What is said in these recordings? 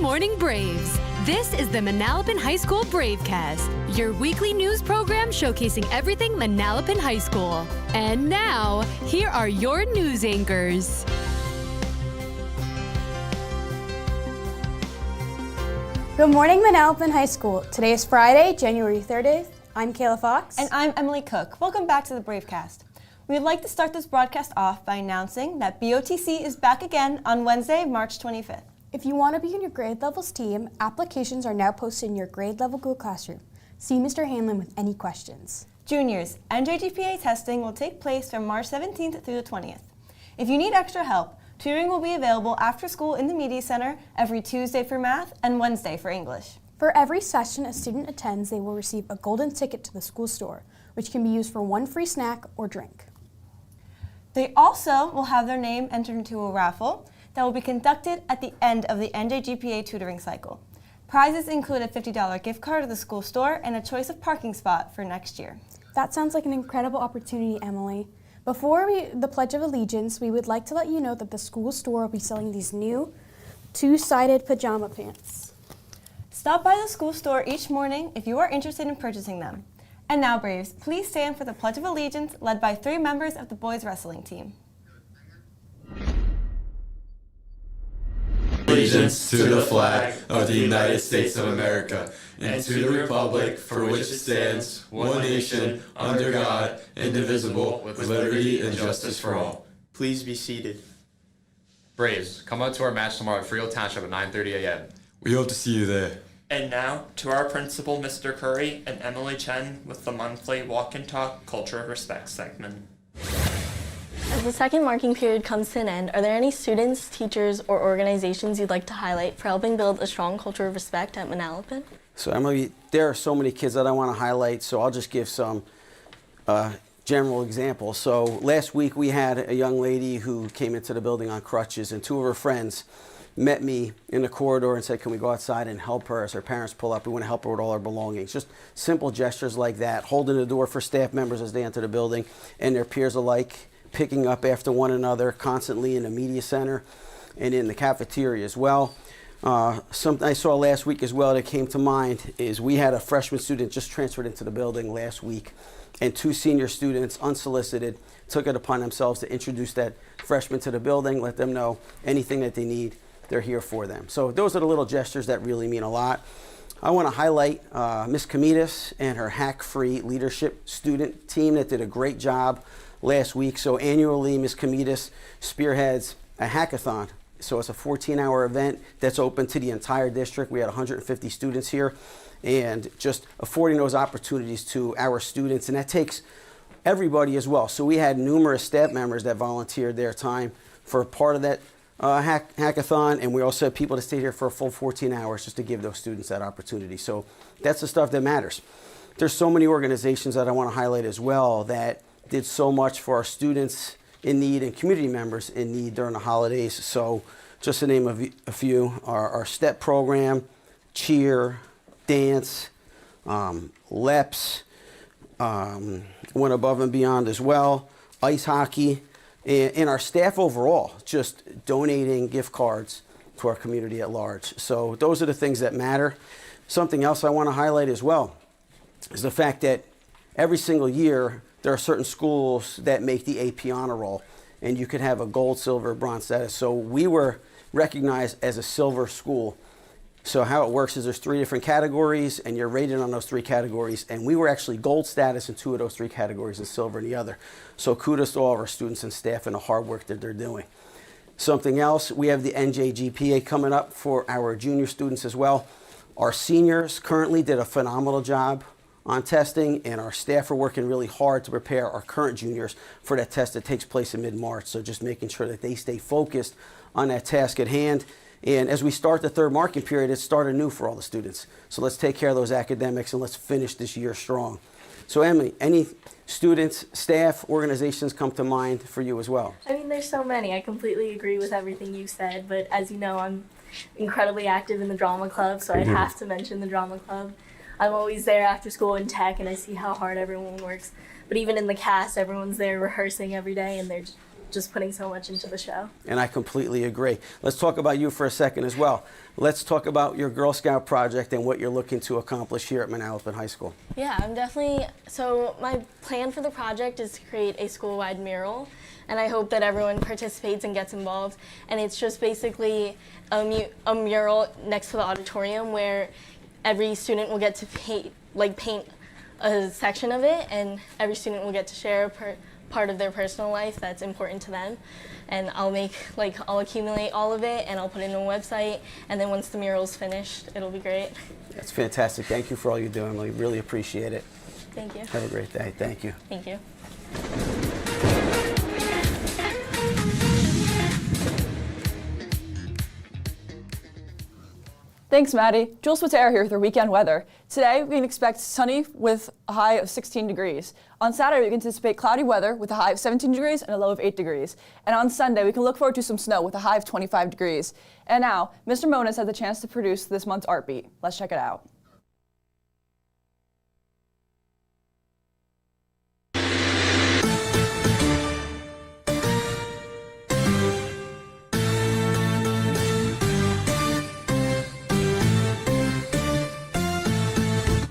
morning, Braves. This is the Manalapan High School Bravecast, your weekly news program showcasing everything Manalapan High School. And now, here are your news anchors. Good morning, Manalapan High School. Today is Friday, January 30th. I'm Kayla Fox. And I'm Emily Cook. Welcome back to the Bravecast. We would like to start this broadcast off by announcing that BOTC is back again on Wednesday, March 25th. If you want to be in your grade levels team, applications are now posted in your grade level Google Classroom. See Mr. Hanlon with any questions. Juniors, NJGPA testing will take place from March 17th through the 20th. If you need extra help, tutoring will be available after school in the Media Center every Tuesday for math and Wednesday for English. For every session a student attends, they will receive a golden ticket to the school store, which can be used for one free snack or drink. They also will have their name entered into a raffle that will be conducted at the end of the NJGPA tutoring cycle. Prizes include a $50 gift card to the school store and a choice of parking spot for next year. That sounds like an incredible opportunity, Emily. Before the Pledge of Allegiance, we would like to let you know that the school store will be selling these new two-sided pajama pants. Stop by the school store each morning if you are interested in purchasing them. And now, Braves, please stand for the Pledge of Allegiance led by 3 members of the boys wrestling team. Allegiance to the flag of the United States of America and to the republic for which it stands, one nation, under God, indivisible, with liberty and justice for all. Please be seated. Braves, come out to our match tomorrow at Freehold Township at 9:30 a.m. We hope to see you there. And now, to our principal, Mr. Curry, and Emily Chen with the monthly Walk and Talk Culture of Respect segment. As the second marking period comes to an end, are there any students, teachers, or organizations you'd like to highlight for helping build a strong culture of respect at Manalapan? So Emily, there are so many kids that I want to highlight, so I'll just give some general examples. So last week we had a young lady who came into the building on crutches, and 2 of her friends met me in the corridor and said, can we go outside and help her as her parents pull up? We want to help her with all her belongings. Just simple gestures like that, holding the door for staff members as they enter the building and their peers alike, picking up after one another constantly in the media center and in the cafeteria as well. Something I saw last week as well that came to mind is we had a freshman student just transferred into the building last week, and 2 senior students, unsolicited, took it upon themselves to introduce that freshman to the building, let them know anything that they need, they're here for them. So those are the little gestures that really mean a lot. I want to highlight Ms. Kamitas and her hack-free leadership student team that did a great job last week. So annually, Ms. Kamitas spearheads a hackathon. So it's a 14-hour event that's open to the entire district. We had 150 students here, and just affording those opportunities to our students, and that takes everybody as well. So we had numerous staff members that volunteered their time for part of that hackathon, and we also had people that stayed here for a full 14 hours just to give those students that opportunity. So that's the stuff that matters. There's so many organizations that I want to highlight as well that did so much for our students in need and community members in need during the holidays. So just to name a few, our STEP program, cheer, dance, LEPS, went above and beyond as well, ice hockey, and our staff overall, just donating gift cards to our community at large. So those are the things that matter. Something else I want to highlight as well is the fact that every single year there are certain schools that make the AP honor roll, and you could have a gold, silver, bronze status. So we were recognized as a silver school. So how it works is there's 3 different categories, and you're rated on those 3 categories, and we were actually gold status in 2 of those 3 categories and silver in the other. So kudos to all of our students and staff and the hard work that they're doing. Something else, we have the NJGPA coming up for our junior students as well. Our seniors currently did a phenomenal job on testing, and our staff are working really hard to prepare our current juniors for that test that takes place in mid-March. So just making sure that they stay focused on that task at hand. And as we start the 3rd marking period, it's started new for all the students. So let's take care of those academics and let's finish this year strong. So Emily, any students, staff, organizations come to mind for you as well? I mean, there's so many. I completely agree with everything you said, but as you know, I'm incredibly active in the drama club, so I'd have to mention the drama club. I'm always there after school in tech, and I see how hard everyone works. But even in the cast, everyone's there rehearsing every day, and they're just putting so much into the show. And I completely agree. Let's talk about you for a second as well. Let's talk about your Girl Scout project and what you're looking to accomplish here at Manalapan High School. Yeah, so my plan for the project is to create a school-wide mural, and I hope that everyone participates and gets involved. And it's just basically a mural next to the auditorium where every student will get to paint a section of it, and every student will get to share part of their personal life that's important to them. And I'll accumulate all of it and I'll put it on a website, and then once the mural's finished, it'll be great. That's fantastic. Thank you for all you do, Emily. Really appreciate it. Thank you. Have a great day. Thank you. Thank you. Thanks, Maddie. Jules Patera here with your weekend weather. Today, we can expect sunny with a high of 16 degrees. On Saturday, we can anticipate cloudy weather with a high of 17 degrees and a low of 8 degrees. And on Sunday, we can look forward to some snow with a high of 25 degrees. And now, Mr. Moniz had the chance to produce this month's Art Beat. Let's check it out.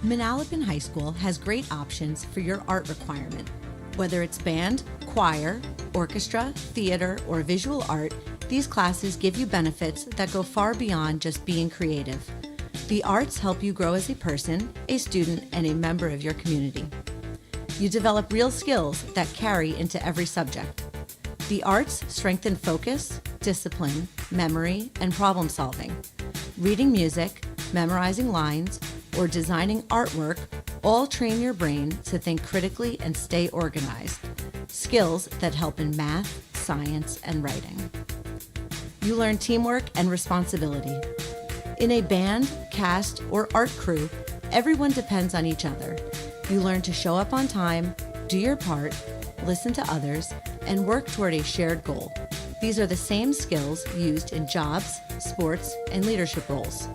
Manalapan High School has great options for your art requirement. Whether it's band, choir, orchestra, theater, or visual art, these classes give you benefits that go far beyond just being creative. The arts help you grow as a person, a student, and a member of your community. You develop real skills that carry into every subject. The arts strengthen focus, discipline, memory, and problem solving. Reading music, memorizing lines, or designing artwork all train your brain to think critically and stay organized, skills that help in math, science, and writing. You learn teamwork and responsibility. In a band, cast, or art crew, everyone depends on each other. You learn to show up on time, do your part, listen to others, and work toward a shared goal. These are the same skills used in jobs, sports, and leadership roles.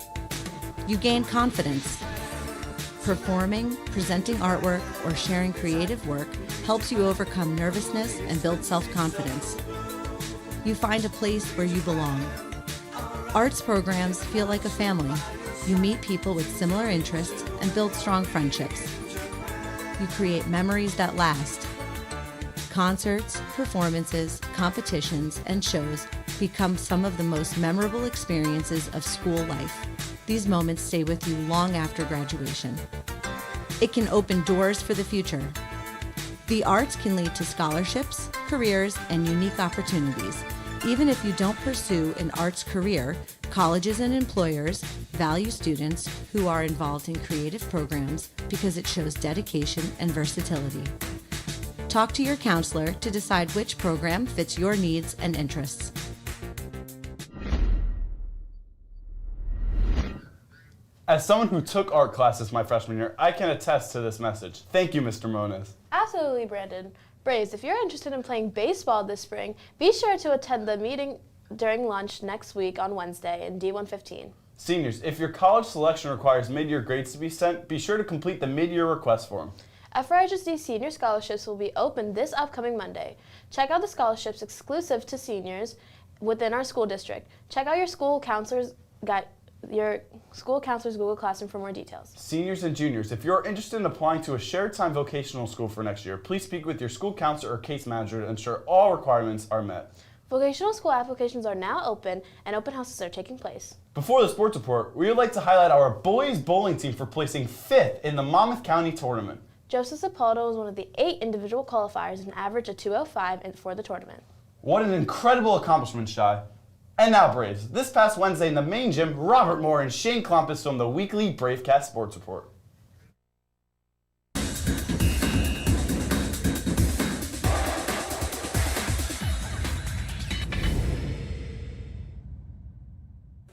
You gain confidence. Performing, presenting artwork, or sharing creative work helps you overcome nervousness and build self-confidence. You find a place where you belong. Arts programs feel like a family. You meet people with similar interests and build strong friendships. You create memories that last. Concerts, performances, competitions, and shows become some of the most memorable experiences of school life. These moments stay with you long after graduation. It can open doors for the future. The arts can lead to scholarships, careers, and unique opportunities. Even if you don't pursue an arts career, colleges and employers value students who are involved in creative programs because it shows dedication and versatility. Talk to your counselor to decide which program fits your needs and interests. As someone who took art classes my freshman year, I can attest to this message. Thank you, Mr. Moniz. Absolutely, Brandon. Braves, if you're interested in playing baseball this spring, be sure to attend the meeting during lunch next week on Wednesday in D115. Seniors, if your college selection requires mid-year grades to be sent, be sure to complete the mid-year request form. FRHSD senior scholarships will be open this upcoming Monday. Check out the scholarships exclusive to seniors within our school district. Check out your school counselor's Google Classroom for more details. Seniors and juniors, if you're interested in applying to a shared time vocational school for next year, please speak with your school counselor or case manager to ensure all requirements are met. Vocational school applications are now open and open houses are taking place. Before the sports report, we would like to highlight our boys bowling team for placing 5th in the Monmouth County tournament. Joseph Sepulveda was one of the 8 individual qualifiers and averaged a 205 for the tournament. What an incredible accomplishment, Shai. And now, Braves. This past Wednesday in the main gym, Robert Moore and Shane Klompus filmed the weekly Bravecast Sports Report.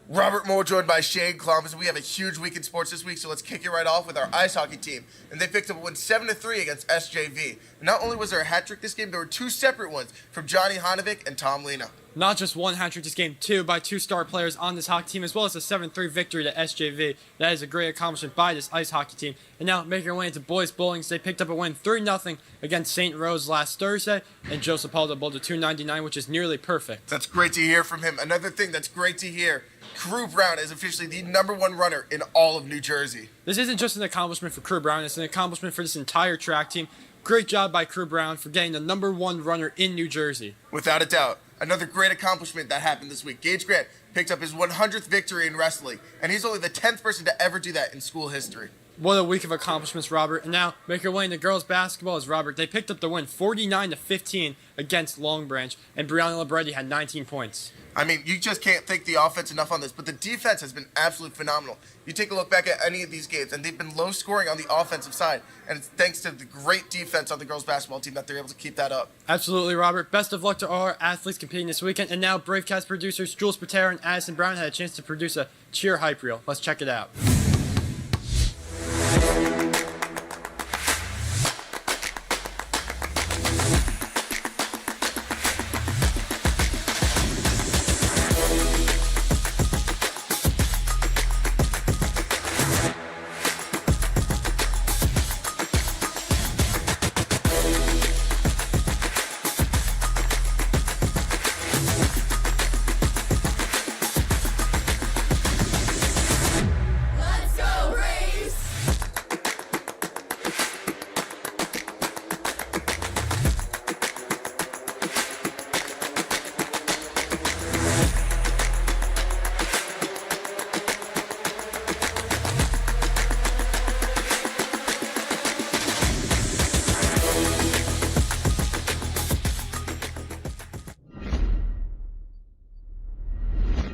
Robert Moore joined by Shane Klompus. We have a huge week in sports this week, so let's kick it right off with our ice hockey team. And they picked up a win 7-3 against SJV. Not only was there a hat trick this game, there were 2 separate ones from Johnny Hanovic and Tom Lena. Not just one hat trick this game, two by two star players on this hockey team, as well as a 7-3 victory to SJV. That is a great accomplishment by this ice hockey team. And now making our way into boys bowling, they picked up a win 3-0 against St. Rose last Thursday, and Joseph Aldo bowled a 299, which is nearly perfect. That's great to hear from him. Another thing that's great to hear, Crew Brown is officially the #1 runner in all of New Jersey. This isn't just an accomplishment for Crew Brown, it's an accomplishment for this entire track team. Great job by Crew Brown for getting the #1 runner in New Jersey. Without a doubt. Another great accomplishment that happened this week. Gage Grant picked up his 100th victory in wrestling, and he's only the 10th person to ever do that in school history. What a week of accomplishments, Robert. And now, make your way into girls basketball as Robert. They picked up the win 49-15 against Long Branch, and Brianna Libretti had 19 points. I mean, you just can't thank the offense enough on this, but the defense has been absolutely phenomenal. You take a look back at any of these games, and they've been low scoring on the offensive side, and it's thanks to the great defense on the girls basketball team that they're able to keep that up. Absolutely, Robert. Best of luck to all our athletes competing this weekend. And now, Bravecast producers Jules Patera and Addison Brown had a chance to produce a cheer hype reel. Let's check it out.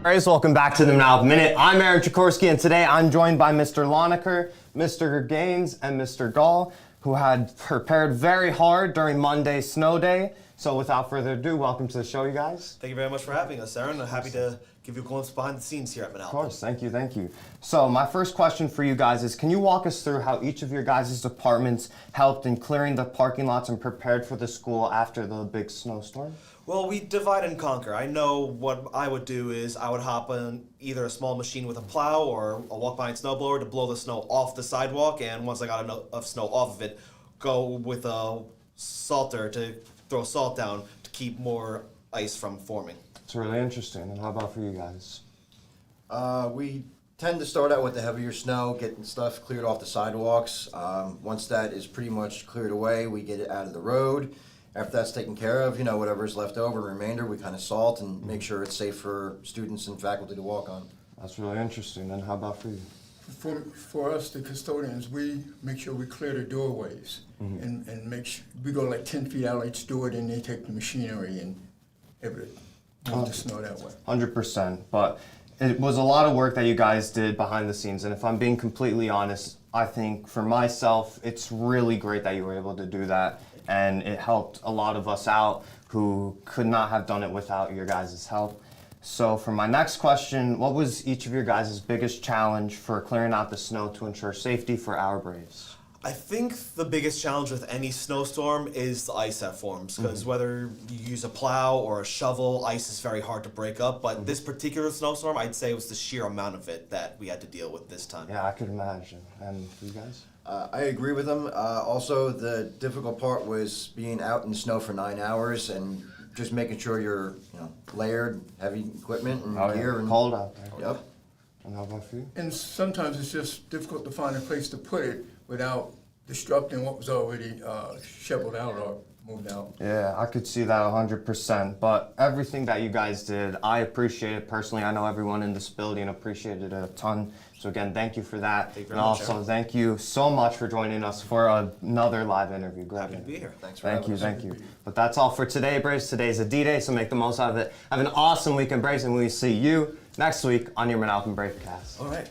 Guys, welcome back to the Manalapan Minute. I'm Aaron Chikorsky, and today I'm joined by Mr. Loneker, Mr. Gaines, and Mr. Gall, who had prepared very hard during Monday's snow day. So without further ado, welcome to the show, you guys. Thank you very much for having us, Aaron. I'm happy to give you a glimpse behind the scenes here at Manalapan. Of course, thank you. So my first question for you guys is, can you walk us through how each of your guys' departments helped in clearing the parking lots and prepared for the school after the big snowstorm? Well, we divide and conquer. I know what I would do is I would hop on either a small machine with a plow or a walk-behind snowblower to blow the snow off the sidewalk, and once I got enough snow off of it, go with a salter to throw salt down to keep more ice from forming. It's really interesting. And how about for you guys? We tend to start out with the heavier snow, getting stuff cleared off the sidewalks. Once that is pretty much cleared away, we get it out of the road. After that's taken care of, whatever's left over, the remainder, we kind of salt and make sure it's safe for students and faculty to walk on. That's really interesting. And how about for you? For us, the custodians, we make sure we clear the doorways and make sure we go like 10 feet out each door, then they take the machinery and able to move the snow that way. 100%. But it was a lot of work that you guys did behind the scenes. And if I'm being completely honest, I think for myself, it's really great that you were able to do that. And it helped a lot of us out who could not have done it without your guys' help. So for my next question, what was each of your guys' biggest challenge for clearing out the snow to ensure safety for our Braves? I think the biggest challenge with any snowstorm is the ice that forms, because whether you use a plow or a shovel, ice is very hard to break up. But this particular snowstorm, I'd say it was the sheer amount of it that we had to deal with this time. Yeah, I could imagine. And for you guys? I agree with them. Also, the difficult part was being out in the snow for 9 hours and just making sure you're, layered, heavy equipment and gear. And cold out there. Yep. And how about for you? And sometimes it's just difficult to find a place to put it without disrupting what was already shoveled out or moved out. Yeah, I could see that 100%. But everything that you guys did, I appreciate it personally. I know everyone in this building appreciated it a ton. So again, thank you for that. Thank you and very much, also, Aaron. thank you so much for joining us for another live interview. Glad Happy to be here. Thanks for Thank having you, us. thank you. But that's all for today, Braves. Today's a D-Day, so make the most out of it. Have an awesome weekend, Braves, and we'll see you next week on your Manalapan Bravecast. All right.